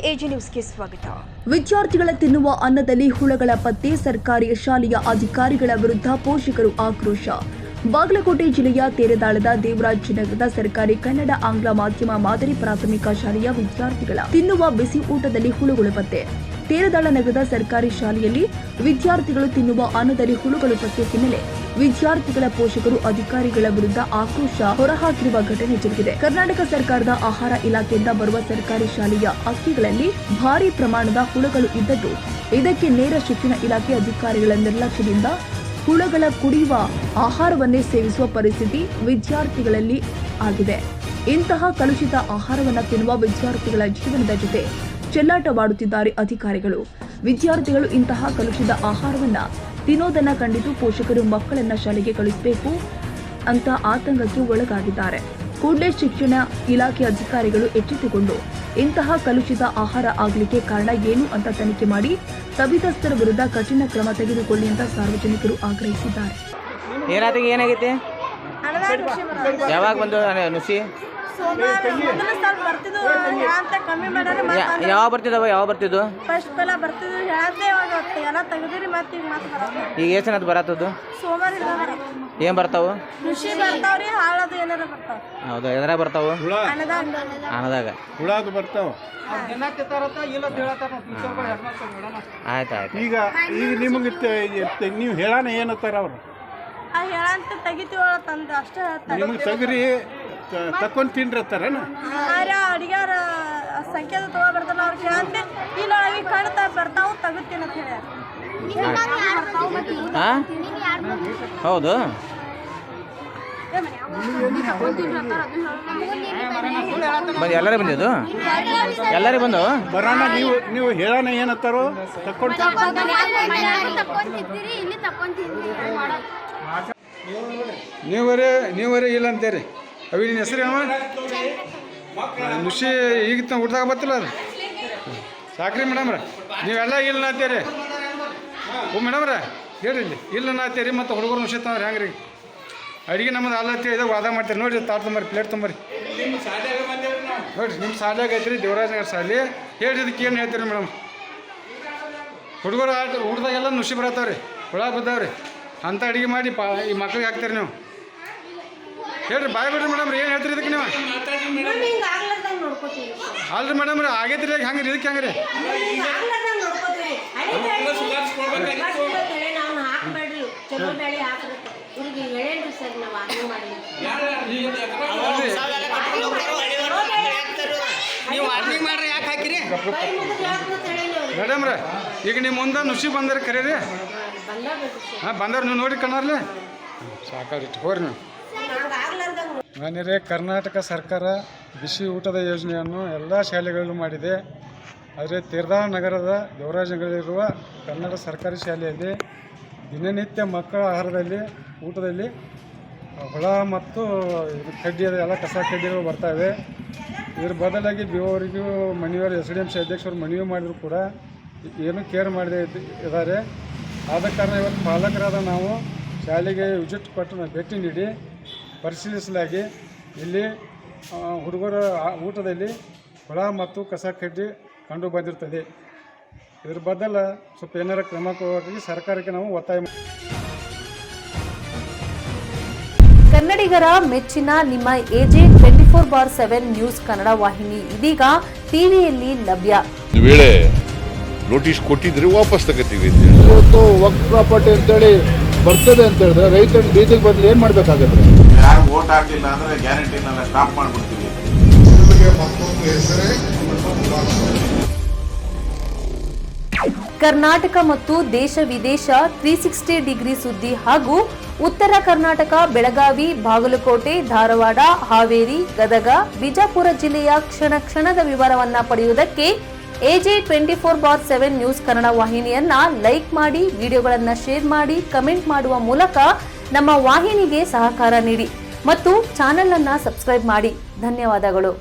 AG ನ್ಯೂಸ್ಗೆ ಸ್ವಾಗತ. ವಿದ್ಯಾರ್ಥಿಗಳ ತಿನ್ನುವ ಅನ್ನದಲ್ಲಿ ಹುಳಗಳ ಪತ್ತೆ, ಸರ್ಕಾರಿ ಶಾಲೆಯ ಅಧಿಕಾರಿಗಳ ವಿರುದ್ಧ ಪೋಷಕರು ಆಕ್ರೋಶ. ಬಾಗಲಕೋಟೆ ಜಿಲ್ಲೆಯ ತೇರದಾಳದ ದೇವರಾಜನಗರದ ಸರ್ಕಾರಿ ಕನ್ನಡ ಆಂಗ್ಲ ಮಾಧ್ಯಮ ಮಾದರಿ ಪ್ರಾಥಮಿಕ ಶಾಲೆಯ ವಿದ್ಯಾರ್ಥಿಗಳ ತಿನ್ನುವ ಬಿಸಿ ಊಟದಲ್ಲಿ ಹುಳುಗಳು ಪತ್ತೆ. ತೇರದಾಳ ನಗರದ ಸರ್ಕಾರಿ ಶಾಲೆಯಲ್ಲಿ ವಿದ್ಯಾರ್ಥಿಗಳು ತಿನ್ನುವ ಅನ್ನದಲ್ಲಿ ಹುಳುಗಳು ಪತ್ತೆ ಹಿನ್ನೆಲೆ ವಿದ್ಯಾರ್ಥಿಗಳ ಪೋಷಕರು ಅಧಿಕಾರಿಗಳ ವಿರುದ್ಧ ಆಕ್ರೋಶ ಹೊರಹಾಕಿರುವ ಘಟನೆ ಜರುಗಿದೆ. ಕರ್ನಾಟಕ ಸರ್ಕಾರದ ಆಹಾರ ಇಲಾಖೆಯಿಂದ ಬರುವ ಸರ್ಕಾರಿ ಶಾಲೆಯ ಅಕ್ಕಿಗಳಲ್ಲಿ ಭಾರೀ ಪ್ರಮಾಣದ ಹುಳುಗಳು ಇದ್ದದ್ದು, ಇದಕ್ಕೆ ನೇರ ಶಿಕ್ಷಣ ಇಲಾಖೆ ಅಧಿಕಾರಿಗಳ ನಿರ್ಲಕ್ಷ್ಯದಿಂದ ಹುಳುಗಳ ಕುಡಿಯುವ ಆಹಾರವನ್ನೇ ಸೇವಿಸುವ ಪರಿಸ್ಥಿತಿ ವಿದ್ಯಾರ್ಥಿಗಳಲ್ಲಿ ಆಗಿದೆ. ಇಂತಹ ಕಲುಷಿತ ಆಹಾರವನ್ನು ತಿನ್ನುವ ವಿದ್ಯಾರ್ಥಿಗಳ ಜೀವನದ ಜೊತೆ ಚೆಲ್ಲಾಟವಾಡುತ್ತಿದ್ದಾರೆ ಅಧಿಕಾರಿಗಳು. ವಿದ್ಯಾರ್ಥಿಗಳು ಇಂತಹ ಕಲುಷಿತ ಆಹಾರವನ್ನ ತಿನ್ನೋದನ್ನ ಕಂಡಿತು ಪೋಷಕರು ಮಕ್ಕಳನ್ನ ಶಾಲೆಗೆ ಕಳಿಸಬೇಕು ಅಂತ ಆತಂಕಕ್ಕೆ ಒಳಗಾಗಿದ್ದಾರೆ. ಕೂಡಲೇ ಶಿಕ್ಷಣ ಇಲಾಖೆ ಅಧಿಕಾರಿಗಳು ಎಚ್ಚೆತ್ತುಕೊಂಡು ಇಂತಹ ಕಲುಷಿತ ಆಹಾರ ಆಗಲಿಕ್ಕೆ ಕಾರಣ ಏನು ಅಂತ ತನಿಖೆ ಮಾಡಿ ತಪ್ಪಿತಸ್ಥರ ವಿರುದ್ಧ ಕಠಿಣ ಕ್ರಮ ತೆಗೆದುಕೊಳ್ಳಿ ಅಂತ ಸಾರ್ವಜನಿಕರು ಆಗ್ರಹಿಸಿದ್ದಾರೆ. ಏನಾಗೈತೆ? ಯಾವಾಗ ಬಂದು ನುಸಿ? ಯಾವ ಬರ್ತಿದ್ವು? ಈಗ ಎಷ್ಟು ದಿನ ಬರತ್ತದು? ಏನ್ ಬರ್ತಾವು? ಹೌದು, ಎದ್ರ ಬರ್ತಾವು? ಅನ್ನದಾಗ ಆಯ್ತಾಯ್ತು. ಈಗ ನಿಮಗೆ ನೀವು ಹೇಳಾನ ಏನತ್ತಾರ ಅವ್ರು? ನಿಮ್ಗೆ ತಗರಿ ತಕೊಂಡ್ ತಿನ್ರತ್ತಾರೇನ? ಅಡಿಗಾರ ಸಂಖ್ಯೆ ತಗೋಬರ್ತಾನ ಅವ್ರು ಕೇಳಂತೆ ಇಲ್ಲ ಕಾಣ್ತಾ ಬರ್ತಾವು ತಗೋತೀನಿ ಅಂತ ಹೇಳಿ. ಹೌದು, ಎಲ್ಲರೂ ಬಂದಿದ್ದು? ಎಲ್ಲರೂ ಬಂದು ಬರೋಣ. ನೀವು ಹೇಳೋಣ ಏನತ್ತಾರೋ? ತಕೊಂಡು ನೀವರೇ ಇಲ್ಲ ಅಂತೀರಿ. ಅವಿ ನಿನ್ನ ಹೆಸರು ಯಾವ? ನುಸಿ ಈಗ ಹುಡ್ದಾಗ ಬತ್ತಿಲ್ಲ ಅದು ಸಾಕ್ರಿ ಮೇಡಮ್ರ. ನೀವೆಲ್ಲ ಇಲ್ಲ ಅಂತೀರಿ. ಓ ಮೇಡಮ್ರ ಹೇಳ್ರಿ, ಇಲ್ಲಿ ಇಲ್ಲ ಅಂತೀರಿ. ಮತ್ತು ಹುಡುಗರು ನುಸಿ ತಂದ್ರಿ ಹೆಂಗ್ರಿ? ಅಡುಗೆ ನಮ್ಮದು ಅಲ್ಲ ಇದಾಗ ವಾದ ಮಾಡ್ತೀರಿ. ನೋಡಿರಿ, ತಾಟ್ ತೊಂಬರಿ, ಪ್ಲೇಟ್ ತೊಂಬರಿ. ನೋಡಿರಿ, ನಿಮ್ಮ ಶಾಲೆಯಾಗ ಐತ್ರಿ ದೇವರಾಜನಗರ ಶಾಲೆ. ಹೇಳ್ರಿ, ಇದಕ್ಕೆ ಏನು ಹೇಳ್ತೀರಿ ಮೇಡಮ್? ಹುಡುಗರು ಹುಡ್ದಾಗೆಲ್ಲ ನುಸಿ ಬರತ್ತಾವ್ರಿ, ಹುಳ ಬಿದ್ದಾವ್ರಿ. ಅಂಥ ಅಡುಗೆ ಮಾಡಿ ಈ ಮಕ್ಳಿಗೆ ಹಾಕ್ತೀರಿ ನೀವು. ಹೇಳ್ರಿ, ಬಾಯ್ ಬಿಡ್ರಿ ಮೇಡಮ್ ರೀ. ಏನು ಹೇಳ್ತೀರಿ ಇದಕ್ಕೆ ನೀವು? ಅಲ್ರಿ ಮೇಡಮ್ ರೀ, ಆಗೈತ್ರಿ ಹೆಂಗೆ ರೀ? ಇದಕ್ಕೆ ಹೆಂಗೆ ರೀ? ಮೇಡಮ್ ರೀ, ಈಗ ನಿಮ್ಮ ಮುಂದೆ ನುಸಿ ಬಂದ್ರೆ ಕರೀರಿ. ಹಾಂ, ಬಂದವ್ರು ನೀವು ನೋಡಿ ಕಣ್ಣಾರ್ಲಿ ಸಾಕಾಗಿಟ್ಟು ಹೋರಿ ನೀವು. ಮಾನ್ಯರೇ, ಕರ್ನಾಟಕ ಸರ್ಕಾರ ಬಿಸಿ ಊಟದ ಯೋಜನೆಯನ್ನು ಎಲ್ಲ ಶಾಲೆಗಳಲ್ಲೂ ಮಾಡಿದೆ. ಆದರೆ ತೇರದಾಳ ನಗರದ ದೇವರಾಜನಗರದಲ್ಲಿರುವ ಕನ್ನಡ ಸರ್ಕಾರಿ ಶಾಲೆಯಲ್ಲಿ ದಿನನಿತ್ಯ ಮಕ್ಕಳ ಆಹಾರದಲ್ಲಿ ಊಟದಲ್ಲಿ ಹುಳ ಮತ್ತು ಕಡ್ಡಿ ಎಲ್ಲ ಕಸ ಕಡ್ಡಿಗಳು ಬರ್ತಾವೆ. ಇದ್ರ ಬದಲಾಗಿ ಬಿಒವರಿಗೂ ಮನೆಯವರು SDMC ಅಧ್ಯಕ್ಷರು ಮನವಿ ಮಾಡಿದ್ರು ಕೂಡ ಏನೂ ಕೇರ್ ಮಾಡದೇ ಇದ್ದಾರೆ. ಆದ ಕಾರಣ ಇವತ್ತು ಪಾಲಕರಾದ ನಾವು ಶಾಲೆಗೆ ವಿಸಿಟ್ ಕೊಟ್ಟು ಭೇಟಿ ನೀಡಿ ಪರಿಶೀಲಿಸಲಾಗಿ ಇಲ್ಲಿ ಹುಡುಗರ ಊಟದಲ್ಲಿ ಹುಳ ಮತ್ತು ಕಸ ಕಡ್ಡಿ ಕಂಡು ಬಂದಿರ್ತದೆ. ಇದ್ರ ಬದಲು ಸ್ವಲ್ಪ ಏನಾರ ಕ್ರಮ ಕೊಡಿ ಸರ್ಕಾರಕ್ಕೆ ನಾವು ಒತ್ತಾಯ. ಕನ್ನಡಿಗರ ಮೆಚ್ಚಿನ ನಿಮ್ಮ AJ 24/7 ನ್ಯೂಸ್ ಕನ್ನಡ ವಾಹಿನಿ ಇದೀಗ ಟಿವಿಯಲ್ಲಿ ಲಭ್ಯ. ವೇಳೆ ನೋಟಿಸ್ ಕೊಟ್ಟಿದ್ರೆ ವಾಪಸ್ ತಗೋತೀವಿ. ಇವತ್ತು ವಕ್ಫ್ ಪ್ರಾಪರ್ಟಿ ಅಂತೇಳಿ ಬರ್ತದೆ ಅಂತ ಹೇಳಿದ್ರೆ ರೈತರು ಬೀದಿಗೆ ಬದಲು ಏನು ಮಾಡಬೇಕಾಗತ್ತೆ? ಯಾರು ವೋಟ್ ಹಾಕಲಿಲ್ಲ ಅಂದರೆ ಗ್ಯಾರಂಟಿನೆಲ್ಲ ಸ್ಟಾಪ್ ಮಾಡಿಬಿಡ್ತೀವಿ. ಕರ್ನಾಟಕ ಮತ್ತು ದೇಶ ವಿದೇಶ 360 ಡಿಗ್ರಿ ಸುದ್ದಿ ಹಾಗೂ ಉತ್ತರ ಕರ್ನಾಟಕ, ಬೆಳಗಾವಿ, ಬಾಗಲಕೋಟೆ, ಧಾರವಾಡ, ಹಾವೇರಿ, ಗದಗ, ಬಿಜಾಪುರ ಜಿಲ್ಲೆಯ ಕ್ಷಣ ಕ್ಷಣದ ವಿವರವನ್ನ ಪಡೆಯುವುದಕ್ಕೆ AJ 24/7 ನ್ಯೂಸ್ ಕನ್ನಡ ವಾಹಿನಿಯನ್ನ ಲೈಕ್ ಮಾಡಿ, ವಿಡಿಯೋಗಳನ್ನ ಶೇರ್ ಮಾಡಿ, ಕಮೆಂಟ್ ಮಾಡುವ ಮೂಲಕ ನಮ್ಮ ವಾಹಿನಿಗೆ ಸಹಕಾರ ನೀಡಿ ಮತ್ತು ಚಾನೆಲ್ ಅನ್ನ ಸಬ್ಸ್ಕ್ರೈಬ್ ಮಾಡಿ. ಧನ್ಯವಾದಗಳು.